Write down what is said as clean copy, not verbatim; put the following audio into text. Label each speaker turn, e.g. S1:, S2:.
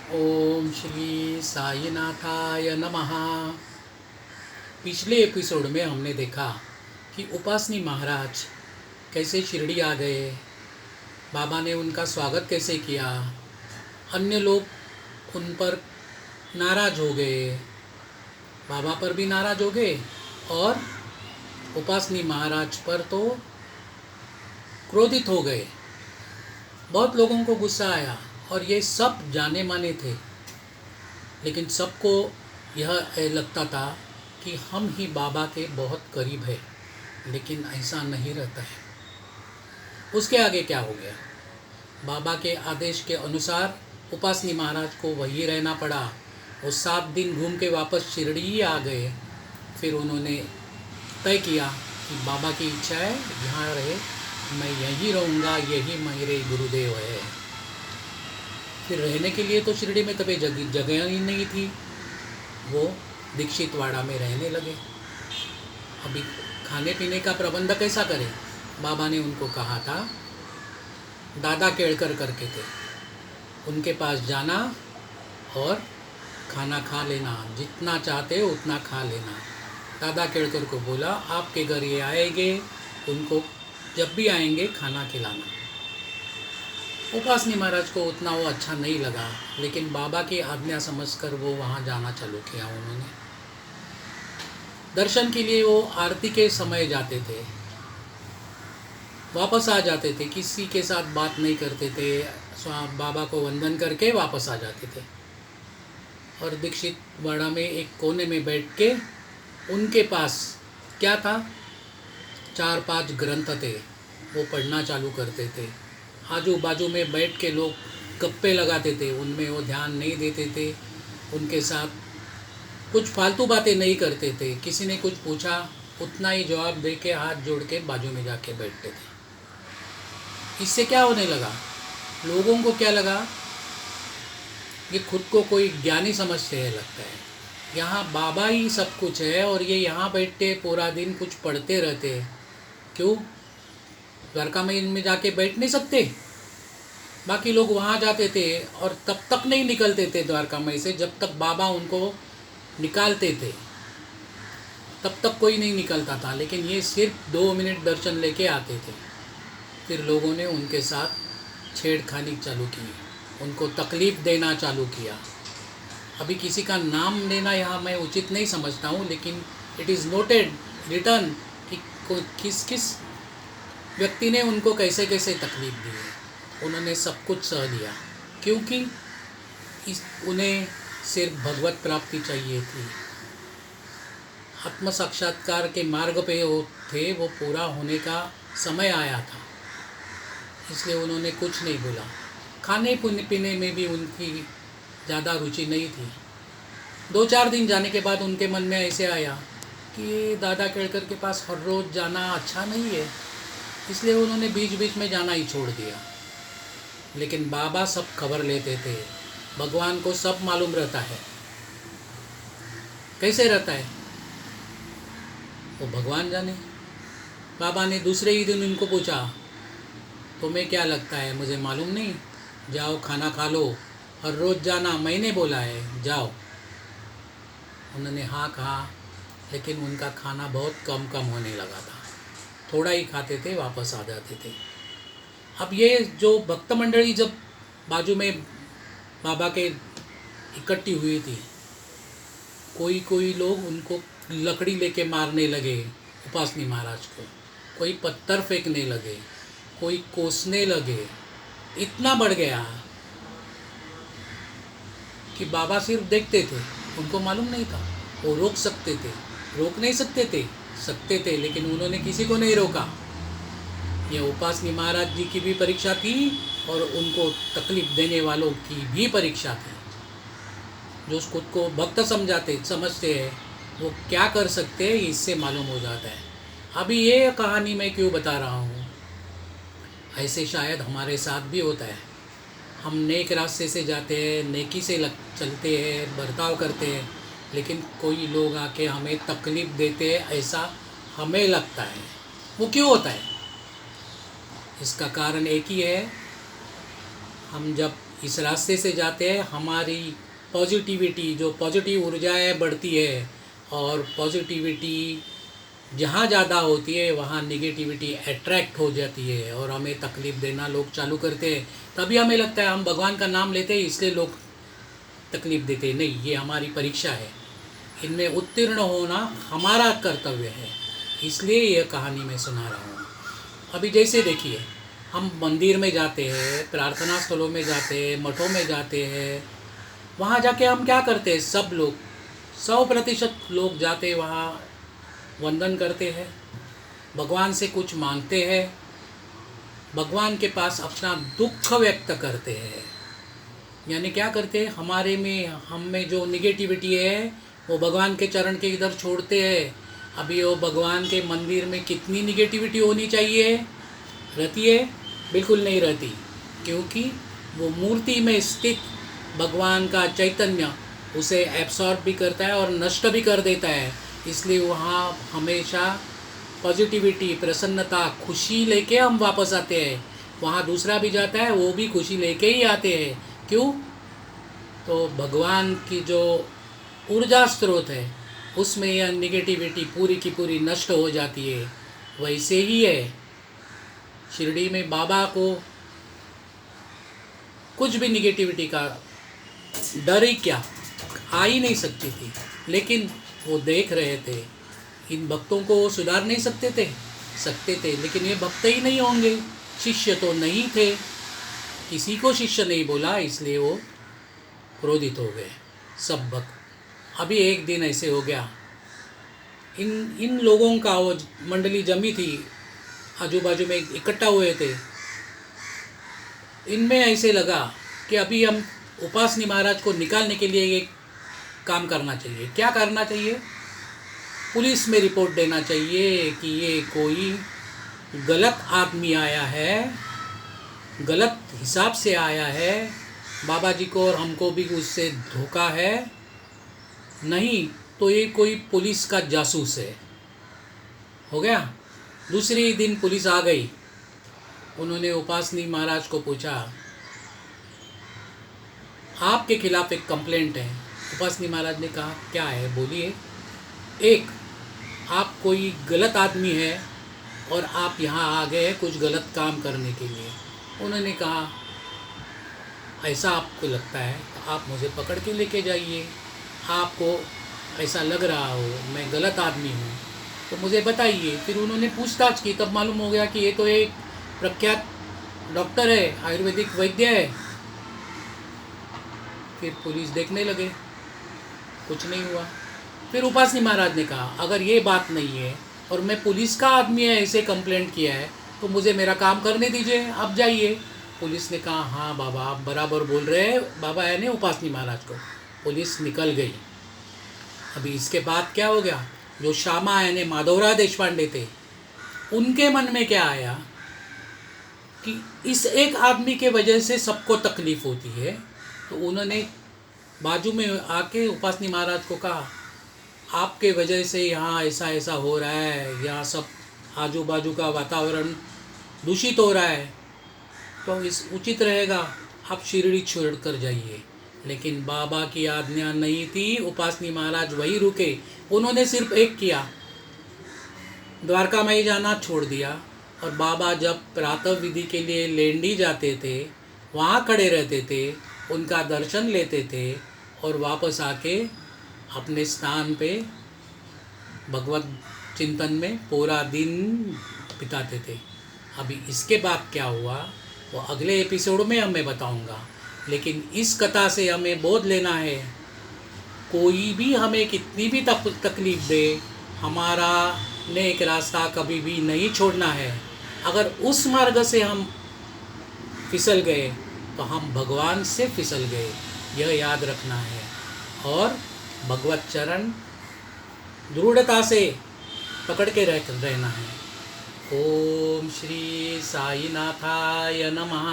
S1: ओम श्री साईनाथाय नमः। पिछले एपिसोड में हमने देखा कि उपासनी महाराज कैसे शिरडी आ गए, बाबा ने उनका स्वागत कैसे किया, अन्य लोग उन पर नाराज हो गए, बाबा पर भी नाराज हो गए और उपासनी महाराज पर तो क्रोधित हो गए। बहुत लोगों को गुस्सा आया और ये सब जाने माने थे, लेकिन सबको यह लगता था कि हम ही बाबा के बहुत करीब है, लेकिन ऐसा नहीं रहता है। उसके आगे क्या हो गया? बाबा के आदेश के अनुसार उपासनी महाराज को वहीं रहना पड़ा। वो 7 दिन घूम के वापस शिरडी ही आ गए। फिर उन्होंने तय किया कि बाबा की इच्छा है, जहाँ रहे मैं यहीं रहूँगा, यही मेरे गुरुदेव है। फिर रहने के लिए तो शिरडी में कभी जगह ही नहीं थी। वो दीक्षित वाड़ा में रहने लगे। अभी खाने पीने का प्रबंध कैसा करें? बाबा ने उनको कहा था, दादा केड़कर करके थे, उनके पास जाना और खाना खा लेना, जितना चाहते उतना खा लेना। दादा केड़कर को बोला, आपके घर ये आएंगे, उनको जब भी आएंगे खाना खिलाना। उपासनी महाराज को उतना वो अच्छा नहीं लगा, लेकिन बाबा की आज्ञा समझकर वो वहाँ जाना चालू किया। उन्होंने दर्शन के लिए वो आरती के समय जाते थे, वापस आ जाते थे, किसी के साथ बात नहीं करते थे, बाबा को वंदन करके वापस आ जाते थे। और दीक्षित वाड़ा में एक कोने में बैठ के उनके पास क्या था, 4-5 ग्रंथ थे, वो पढ़ना चालू करते थे। आजू बाजू में बैठ के लोग गप्पे लगाते थे, उनमें वो ध्यान नहीं देते थे, उनके साथ कुछ फालतू बातें नहीं करते थे। किसी ने कुछ पूछा, उतना ही जवाब दे के हाथ जोड़ के बाजू में जाके बैठते थे। इससे क्या होने लगा, लोगों को क्या लगा कि खुद को कोई ज्ञानी समझते हैं, लगता है यहाँ बाबा ही सब कुछ है और ये यहाँ बैठते पूरा दिन कुछ पढ़ते रहते हैं। क्यों द्वारका में जाके बैठ नहीं सकते? बाकी लोग वहाँ जाते थे और तब तक नहीं निकलते थे द्वारका में से, जब तक बाबा उनको निकालते थे, तब तक कोई नहीं निकलता था। लेकिन ये सिर्फ 2 मिनट दर्शन लेके आते थे। फिर लोगों ने उनके साथ छेड़खानी चालू की, उनको तकलीफ़ देना चालू किया। अभी किसी का नाम लेना यहाँ मैं उचित नहीं समझता हूँ, लेकिन इट इज़ नोटेड रिटर्न कि किस किस व्यक्ति ने उनको कैसे कैसे तकलीफ़ दी है। उन्होंने सब कुछ सह लिया, क्योंकि उन्हें सिर्फ भगवत प्राप्ति चाहिए थी। आत्म साक्षात्कार के मार्ग पे वो थे, वो पूरा होने का समय आया था, इसलिए उन्होंने कुछ नहीं बोला। खाने पीने में भी उनकी ज़्यादा रुचि नहीं थी। 2-4 दिन जाने के बाद उनके मन में ऐसे आया कि दादा केड़कर के पास हर रोज़ जाना अच्छा नहीं है, इसलिए उन्होंने बीच बीच में जाना ही छोड़ दिया। लेकिन बाबा सब खबर लेते थे, भगवान को सब मालूम रहता है। कैसे रहता है वो भगवान जाने। बाबा ने दूसरे ही दिन उनको पूछा, तुम्हें क्या लगता है, मुझे मालूम नहीं? जाओ खाना खा लो, हर रोज़ जाना मैंने बोला है, जाओ। उन्होंने हाँ कहा, लेकिन उनका खाना बहुत कम कम होने लगा था, थोड़ा ही खाते थे, वापस आ जाते थे। अब ये जो भक्त मंडली जब बाजू में बाबा के इकट्ठी हुई थी, कोई कोई लोग उनको लकड़ी लेके मारने लगे, उपासनी महाराज को, कोई पत्थर फेंकने लगे, कोई कोसने लगे। इतना बढ़ गया कि बाबा सिर्फ देखते थे, उनको मालूम नहीं था। वो रोक सकते थे, रोक नहीं सकते थे, लेकिन उन्होंने किसी को नहीं रोका। ये उपासनी महाराज जी की भी परीक्षा थी और उनको तकलीफ देने वालों की भी परीक्षा थी। जो खुद को भक्त समझते हैं, वो क्या कर सकते हैं, इससे मालूम हो जाता है। अभी ये कहानी मैं क्यों बता रहा हूँ, ऐसे शायद हमारे साथ भी होता है। हम नेक रास्ते से जाते हैं, नेकी से चलते हैं, बर्ताव करते हैं, लेकिन कोई लोग आके हमें तकलीफ़ देते हैं, ऐसा हमें लगता है। वो क्यों होता है? इसका कारण एक ही है, हम जब इस रास्ते से जाते हैं, हमारी पॉजिटिविटी, जो पॉजिटिव ऊर्जाएं बढ़ती है, और पॉजिटिविटी जहाँ ज़्यादा होती है वहाँ निगेटिविटी अट्रैक्ट हो जाती है और हमें तकलीफ़ देना लोग चालू करते हैं। तभी हमें लगता है हम भगवान का नाम लेते हैं इसलिए लोग तकलीफ़ देते हैं। नहीं, ये हमारी परीक्षा है, इनमें उत्तीर्ण होना हमारा कर्तव्य है, इसलिए यह कहानी मैं सुना रहा हूँ। अभी जैसे देखिए, हम मंदिर में जाते हैं, प्रार्थना स्थलों में जाते हैं, मठों में जाते हैं, वहाँ जाके हम क्या करते हैं? सब लोग 100% लोग जाते वहाँ वंदन करते हैं, भगवान से कुछ मांगते हैं, भगवान के पास अपना दुख व्यक्त करते हैं। यानी क्या करते हैं? हम में जो निगेटिविटी है वो भगवान के चरण के इधर छोड़ते हैं। अभी वो भगवान के मंदिर में कितनी निगेटिविटी होनी चाहिए? रहती है? बिल्कुल नहीं रहती, क्योंकि वो मूर्ति में स्थित भगवान का चैतन्य उसे एब्सॉर्ब भी करता है और नष्ट भी कर देता है। इसलिए वहाँ हमेशा पॉजिटिविटी, प्रसन्नता, खुशी लेके हम वापस आते हैं। वहाँ दूसरा भी जाता है, वो भी खुशी लेके ही आते हैं। क्यों? तो भगवान की जो ऊर्जा स्रोत है उसमें यह निगेटिविटी पूरी की पूरी नष्ट हो जाती है। वैसे ही है, शिरडी में बाबा को कुछ भी निगेटिविटी का डर ही क्या, आ ही नहीं सकती थी, लेकिन वो देख रहे थे इन भक्तों को सुधार नहीं सकते थे, लेकिन ये भक्त ही नहीं होंगे, शिष्य तो नहीं थे, किसी को शिष्य नहीं बोला, इसलिए वो क्रोधित हो गए सब भक्त। अभी एक दिन ऐसे हो गया, इन लोगों का वो मंडली जमी थी, आजू बाजू में इकट्ठा हुए थे। इनमें ऐसे लगा कि अभी हम उपासनी महाराज को निकालने के लिए ये काम करना चाहिए। क्या करना चाहिए? पुलिस में रिपोर्ट देना चाहिए कि ये कोई गलत आदमी आया है, गलत हिसाब से आया है, बाबा जी को और हमको भी उससे धोखा है, नहीं तो ये कोई पुलिस का जासूस है। हो गया। दूसरे दिन पुलिस आ गई, उन्होंने उपासनी महाराज को पूछा, आपके खिलाफ एक कंप्लेंट है। उपासनी महाराज ने कहा, क्या है? बोलिए। एक, आप कोई गलत आदमी है और आप यहाँ आ गए कुछ गलत काम करने के लिए। उन्होंने कहा, ऐसा आपको लगता है तो आप मुझे पकड़ के लेके जाइए, आपको ऐसा लग रहा हो मैं गलत आदमी हूँ तो मुझे बताइए। फिर उन्होंने पूछताछ की, तब मालूम हो गया कि ये तो एक प्रख्यात डॉक्टर है, आयुर्वेदिक वैद्य है। फिर पुलिस देखने लगे, कुछ नहीं हुआ। फिर उपासनी महाराज ने कहा, अगर ये बात नहीं है और मैं पुलिस का आदमी है, ऐसे कंप्लेंट किया है, तो मुझे मेरा काम करने दीजिए, आप जाइए। पुलिस ने कहा, हाँ बाबा आप बराबर बोल रहे हैं। बाबा यानी उपासनी महाराज को। पुलिस निकल गई। अभी इसके बाद क्या हो गया? जो श्यामा यानी माधवराव देशपांडे थे, उनके मन में क्या आया कि इस एक आदमी के वजह से सबको तकलीफ़ होती है। तो उन्होंने बाजू में आके उपासनी महाराज को कहा, आपके वजह से यहाँ ऐसा ऐसा हो रहा है, यहाँ सब आजू बाजू का वातावरण दूषित हो रहा है, तो इस उचित रहेगा आप शिरडी छोड़ कर जाइए। लेकिन बाबा की आज्ञा नहीं थी, उपासनी महाराज वही रुके। उन्होंने सिर्फ एक किया, द्वारका में ही जाना छोड़ दिया। और बाबा जब प्रातः विधि के लिए लेंडी जाते थे, वहाँ खड़े रहते थे, उनका दर्शन लेते थे और वापस आके अपने स्थान पे भगवत चिंतन में पूरा दिन बिताते थे। अभी इसके बाद क्या हुआ वो अगले एपिसोड में मैं बताऊंगा, लेकिन इस कथा से हमें बोध लेना है, कोई भी हमें कितनी भी तकलीफ़ दे, हमारा नेक रास्ता कभी भी नहीं छोड़ना है। अगर उस मार्ग से हम फिसल गए तो हम भगवान से फिसल गए, यह याद रखना है। और भगवत चरण दृढ़ता से पकड़ के रहना है। ओम श्री साईनाथाय नमः।